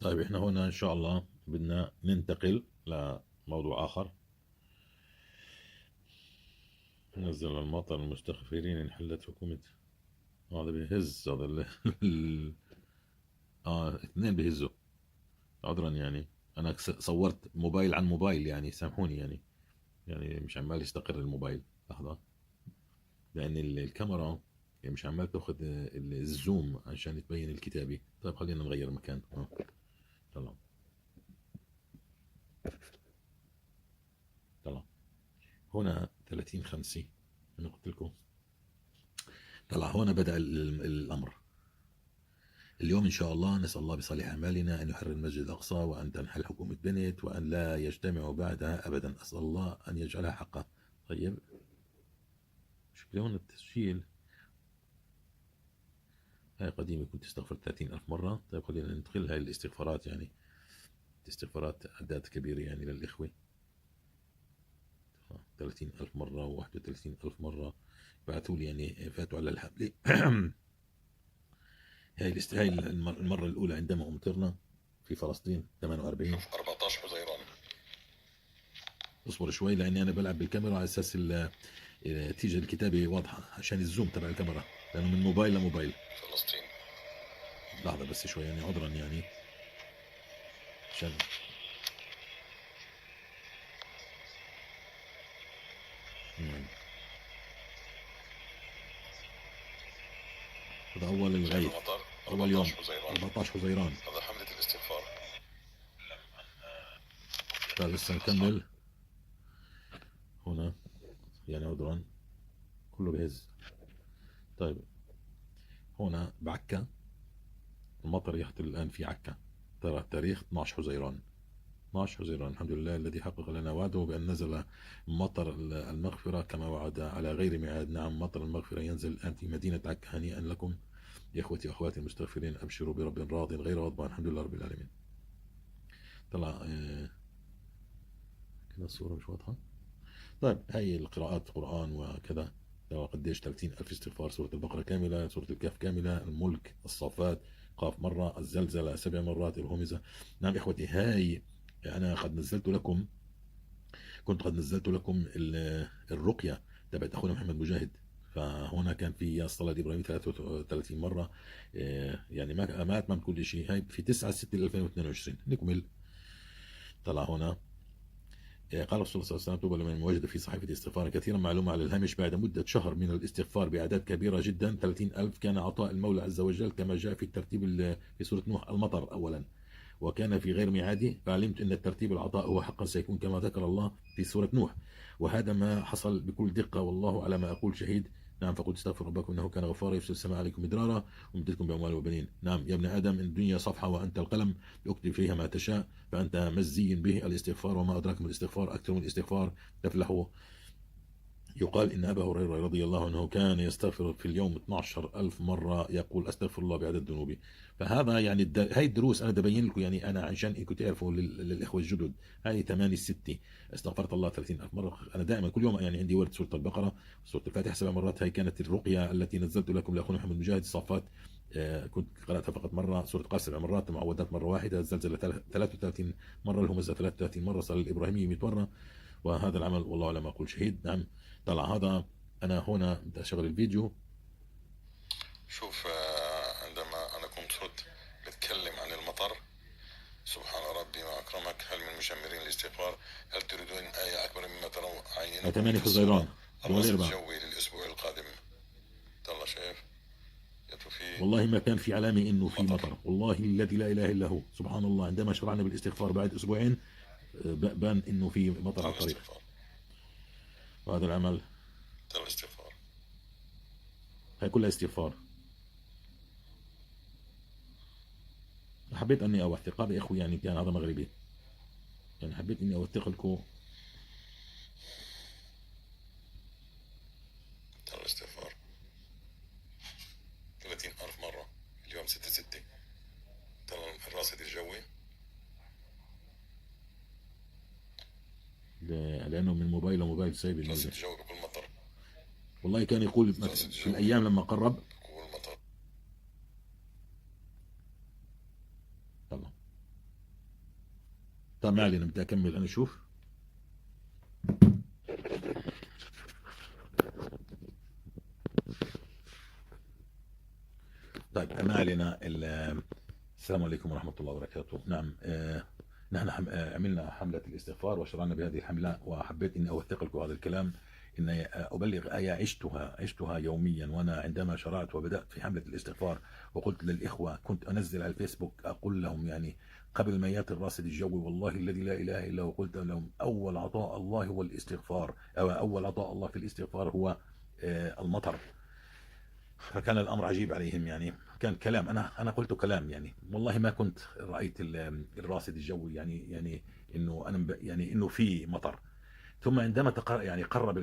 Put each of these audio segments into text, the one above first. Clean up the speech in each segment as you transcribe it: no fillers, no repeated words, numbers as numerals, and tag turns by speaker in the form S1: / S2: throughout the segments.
S1: طيب احنا هنا ان شاء الله بدنا ننتقل لموضوع اخر. نزل المطر المستغفرين انحلت حكومة. هذا بيهز هذا اثنين بيهزوا. عذرا يعني. انا صورت موبايل عن موبايل، يعني سامحوني يعني مش عمال يستقر الموبايل. لحظة. لان الكاميرا يعني مش عمال تاخذ الزوم عشان تبين الكتابة. طيب خلينا نغير مكان. طلع طلع هنا 30/5. انا قلت لكم. طلع هنا بدأ الامر. اليوم إن شاء الله نسأل الله بصالح أعمالنا أن يحرر المسجد الأقصى، وأن تنحل حكومة بنت، وأن لا يجتمعوا بعدها أبدا. أسأل الله أن يجعلها حقا. طيب، شكله هون التسجيل. هاي قديمة، كنت استغفرت 30,000 مرة. طيب خلينا ندخل هاي الاستغفارات، يعني استغفارات أعداد كبيرة يعني للإخوة. 30,000 مرة و31,000 مرة. بعثوا لي يعني فاتوا على الحملة. هاي المرة الأولى عندما أمطرنا في فلسطين 48.
S2: شوف 14 حزيران.
S1: اصبر شوي لاني انا بلعب بالكاميرا على اساس تيجي الكتابه واضحه عشان الزوم تبع الكاميرا، لانه من موبايل لموبايل.
S2: فلسطين.
S1: لحظه بس شوي، يعني عذرا يعني عشان. نعم. هذا اول
S2: شايف
S1: الغيث.
S2: المطر؟
S1: اول يوم
S2: 14 حزيران.
S1: 14 حزيران.
S2: هذا حملة الاستغفار.
S1: طيب لسه نكمل هنا، يعني عذرا كله بهز. طيب هنا بعكا المطر يهطل الان في عكا. ترى تاريخ 12 حزيران. 12 حزيران. الحمد لله الذي حقق لنا وعده بأن نزل مطر المغفرة كما وعد على غير ميعاد. نعم، مطر المغفرة ينزل الآن في مدينة عكا. هنيئا لكم يا إخوتي وأخواتي المستغفرين. أبشروا برب راض غير غضبان. الحمد لله رب العالمين. طلع كذا الصورة مش واضحة. طيب هاي القراءات قرآن وكذا. قديش 30,000 استغفار. سورة البقرة كاملة، سورة الكهف كاملة، الملك، الصافات، قاف مرة، الزلزلة 7 مرات، الهمزة. نعم إخوتي، هاي أنا قد نزلت لكم، كنت قد نزلت لكم الرقية تبعت أخونا محمد مجاهد. فهنا كان في الصلاة الإبراهيمية 33 مرة. يعني ما أتمم كل شيء. هاي في 9/6/2022 نكمل. طلع هنا. قال الرسول صلى الله عليه وسلم: طوبى لمن وجد في صحيفة استغفار كثيرا. معلومة على الهامش: بعد مدة شهر من الاستغفار بأعداد كبيرة جدا 30,000، كان عطاء المولى عز وجل كما جاء في الترتيب في سورة نوح المطر أولا، وكان في غير ميعاده. فعلمت أن الترتيب العطاء هو حقا سيكون كما ذكر الله في سورة نوح، وهذا ما حصل بكل دقة، والله على ما أقول شهيد. نعم، فقلت استغفر ربكم إنه كان غفارا يرسل السماء عليكم مدرارا ويمددكم بأموال وبنين. نعم يا ابن آدم، الدنيا صفحة وأنت القلم، اكتب فيها ما تشاء، فأنت مزي به. الاستغفار وما أدراك من الاستغفار، أكثر من الاستغفار تفلحوا. يقال إن أبا هريرة رضي الله عنه كان يستغفر في اليوم 12,000 مرة، يقول أستغفر الله بعدد ذنوبي. فهذا يعني هاي الدروس أنا ببين لكم، يعني أنا عشان إنكم تعرفوا للإخوة الجدد. هاي 8/6 استغفرت الله 30,000 مرة. أنا دائما كل يوم يعني عندي ورد سورة البقرة، سورة الفاتحة 7 مرات. هاي كانت الرقية التي نزلت لكم لأخونا محمد مجاهد. الصافات كنت قرأتها فقط مرة. سورة قاف 7 مرات، المعوذات مرة واحدة، الزلزلة 33 مرة، الهمزة 33 مرة، صلاة الإبراهيمية 100 مرة. وهذا العمل والله على ما أقول شهيد. نعم. طلع هذا. أنا هنا بدي أشغل الفيديو.
S2: شوف، عندما أنا كنت بتكلم عن المطر: سبحان ربي ما أكرمك، هل من مشمرين الاستغفار؟ هل تريدون آية أكبر مما ترون
S1: هاي
S2: عينكم؟
S1: 8
S2: مفسرة.
S1: حزيران. دول
S2: الرصد
S1: أربعة.
S2: الجوي للأسبوع القادم. يلا شايف يطفي فيه
S1: والله ما كان في علامة إنه في
S2: مطر.
S1: مطر، والله الذي لا إله إلا هو. سبحان الله، عندما شرعنا بالاستغفار بعد أسبوعين بان إنه في مطر
S2: ده
S1: على الطريق.
S2: الاستغفار.
S1: وهذا العمل.
S2: ده الاستغفار.
S1: هاي كلها استغفار. حبيت أني أوثق هذا يا إخوي، يعني كان هذا مغربي، يعني حبيت إني أوثق لكم.
S2: ده الاستغفار. 30,000 مرة اليوم 6/6. ده الراصد الجوي.
S1: لأنه من موبايل لموبايل سايب
S2: الراصد
S1: الميزة.
S2: الجوي بكل مطر.
S1: والله كان يقول
S2: الراصد
S1: في
S2: الجوي
S1: الأيام لما قرب.
S2: بكل مطر.
S1: يلا. طيب ما علينا، بدي اكمل انا. شوف، طيب ما علينا. السلام عليكم ورحمة الله وبركاته. نعم، نحن عملنا حملة الاستغفار وشرعنا بهذه الحملة، وحبيت أني أوثق لكم هذا الكلام، أني أبلغ آية عشتها يوميا. وأنا عندما شرعت وبدأت في حملة الاستغفار وقلت للإخوة، كنت أنزل على الفيسبوك أقول لهم يعني قبل ما ياتي الراصد الجوي، والله الذي لا إله إلا هو، قلت لهم أول عطاء الله هو الاستغفار، أو أول عطاء الله في الاستغفار هو المطر. فكان الامر عجيب عليهم، يعني كان كلام، انا قلت كلام، يعني والله ما كنت رايت الراصد الجوي، يعني انه انا يعني انه في مطر. ثم عندما يعني قرب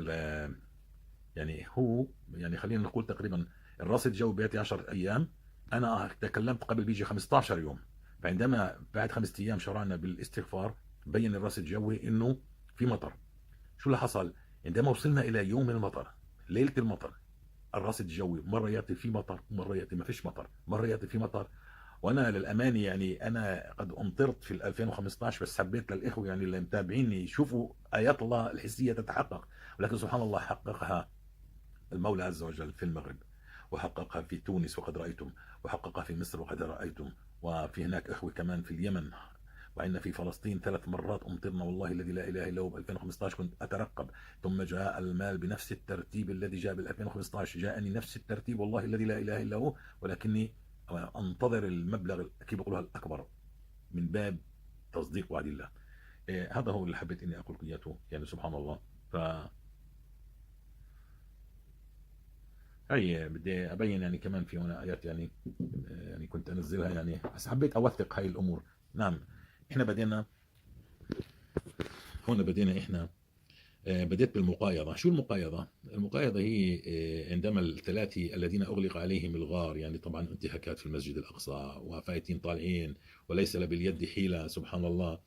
S1: يعني هو، يعني خلينا نقول تقريبا الراصد الجوي بياتي 10 ايام، انا تكلمت قبل بيجي 15 يوم. فعندما بعد 5 ايام شرعنا بالاستغفار، بين الراصد الجوي انه في مطر. شو اللي حصل؟ عندما وصلنا الى يوم المطر، ليله المطر، الراصد الجوي مرة يأتي في مطر، مرة يأتي ما فيش مطر، مرة يأتي في مطر. وأنا للأمانة يعني أنا قد أمطرت في 2015، بس حبيت للإخوة يعني اللي متابعيني يشوفوا آيات الله الحسية تتحقق. ولكن سبحان الله حققها المولى عز وجل في المغرب، وحققها في تونس وقد رأيتم، وحققها في مصر وقد رأيتم، وفي هناك إخوة كمان في اليمن، وعندنا في فلسطين 3 مرات أمطرنا، والله الذي لا إله إلا هو. ب 2015 كنت أترقب، ثم جاء المال بنفس الترتيب الذي جاء بال 2015، جاءني نفس الترتيب والله الذي لا إله إلا هو، ولكني أنتظر المبلغ كيف بقولها الأكبر من باب تصديق وعد الله. هذا هو اللي حبيت إني أقول إياته، يعني سبحان الله. ف هي بدي أبين يعني كمان في هنا آيات، يعني كنت أنزلها يعني، بس حبيت أوثق هاي الأمور. نعم، إحنا بدينا هنا، بدينا إحنا بدأت بالمقايضة. شو المقايضة؟ المقايضة هي عندما الثلاثة الذين أغلق عليهم الغار، يعني طبعا انتهاكات في المسجد الأقصى وفايتين طالعين، وليس باليد حيلة، سبحان الله.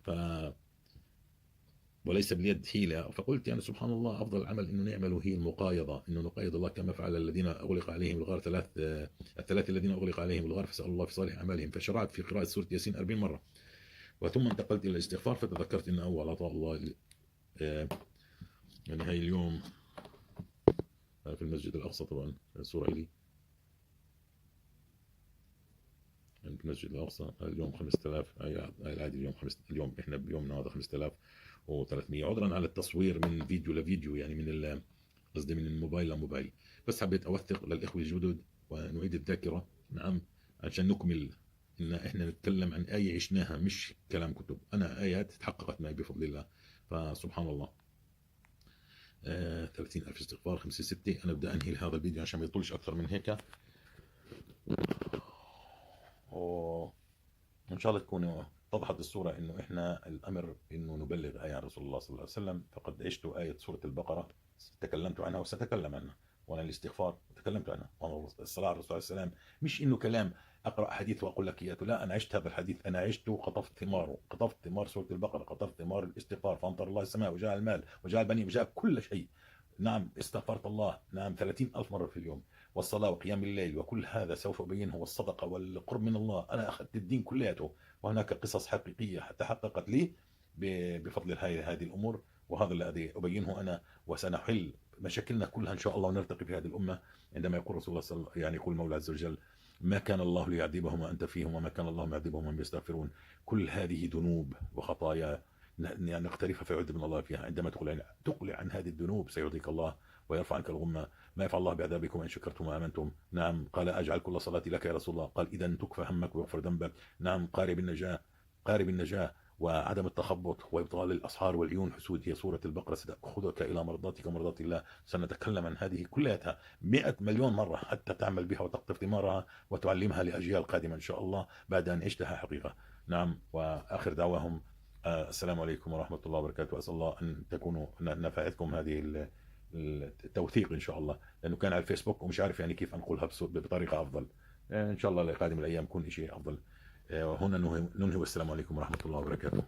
S1: ف وليس باليد حيلة، فقلت يعني سبحان الله، أفضل عمل إنه نعمله هي المقايضة، إنه نقايض الله كما فعل الذين أغلق عليهم الغار، الثلاثة الذين أغلق عليهم الغار فسأل الله في صالح أعمالهم. فشرعت في قراءة سورة ياسين 40 مرة، وثم انتقلت إلى الاستغفار، فتذكرت إن أول عطاء الله يعني هاي اليوم في المسجد الأقصى، طبعا صورة لي يعني في المسجد الأقصى اليوم 5000، هاي العادي اليوم اليوم إحنا بيومنا هذا 5300. عذرا على التصوير من فيديو لفيديو، يعني من قصدي من الموبايل لموبايل، بس حبيت أوثق للإخوة الجدد ونعيد الذاكرة. نعم، عشان نكمل إن إحنا نتكلم عن آية عشناها، مش كلام كتب. أنا آيات تحققت معي بفضل الله، فسبحان الله. 30,000 استغفار 5 6. أنا بدي أنهي هذا الفيديو عشان ما يطولش أكثر من هيك، وإن شاء الله تكون اتضحت الصورة، إنه إحنا الأمر إنه نبلغ آية عن رسول الله صلى الله عليه وسلم. فقد عشت آية سورة البقرة، تكلمت عنها وستكلم عنها، وأنا الاستغفار تكلمت عنها، وأنا الصلاة على الرسول صلى الله عليه وسلم مش إنه كلام أقرأ حديث وأقول لك إياه، لا، أنا عشت هذا الحديث، أنا عشته وقطفت ثماره، قطفت ثمار سورة البقرة، قطفت ثمار الاستغفار، فأمطر الله السماء وجاء المال وجاء البنين وجاء كل شيء. نعم، استغفرت الله، نعم، 30,000 مرة في اليوم، والصلاة وقيام الليل، وكل هذا سوف أبينه، والصدقة والقرب من الله. أنا أخذت الدين كلياته، وهناك قصص حقيقية تحققت لي بفضل هذه الأمور، وهذا الذي أبينه أنا. وسنحل مشاكلنا كلها إن شاء الله، ونرتقي في هذه الأمة. عندما يقول رسول الله يعني يقول المولى عز وجل: ما كان الله ليعذبهم وأنت فيهم، وما كان الله معذبهم وهم يستغفرون. كل هذه ذنوب وخطايا يعني نقترفها فيعذب من الله فيها. عندما تقلع عن هذه الذنوب سيعطيك الله ويرفع عنك الغمة. ما يفعل الله بعذابكم إن شكرتم وآمنتم. نعم، قال: أجعل كل صلاتي لك يا رسول الله. قال: إذا تكفى همك ويغفر ذنبك. نعم، قارب النجاة وعدم التخبط وإبطال الأسحار والعيون حسود، هي سورة البقرة، ستأخذك إلى مرضاتك ومرضات الله. سنتكلم عن هذه كلها 100 مليون مرة حتى تعمل بها وتقطف ثمارها وتعلمها لأجيال قادمة إن شاء الله بعد أن عشتها حقيقة. نعم، وآخر دعواهم السلام عليكم ورحمة الله وبركاته. أسأل الله أن تكونوا نفعتكم هذه التوثيق إن شاء الله، لأنه كان على الفيسبوك ومش عارف يعني كيف أنقلها بطريقة أفضل. إن شاء الله لقادم الأيام يكون شيء أفضل. هنا ننهي، والسلام عليكم ورحمة الله وبركاته.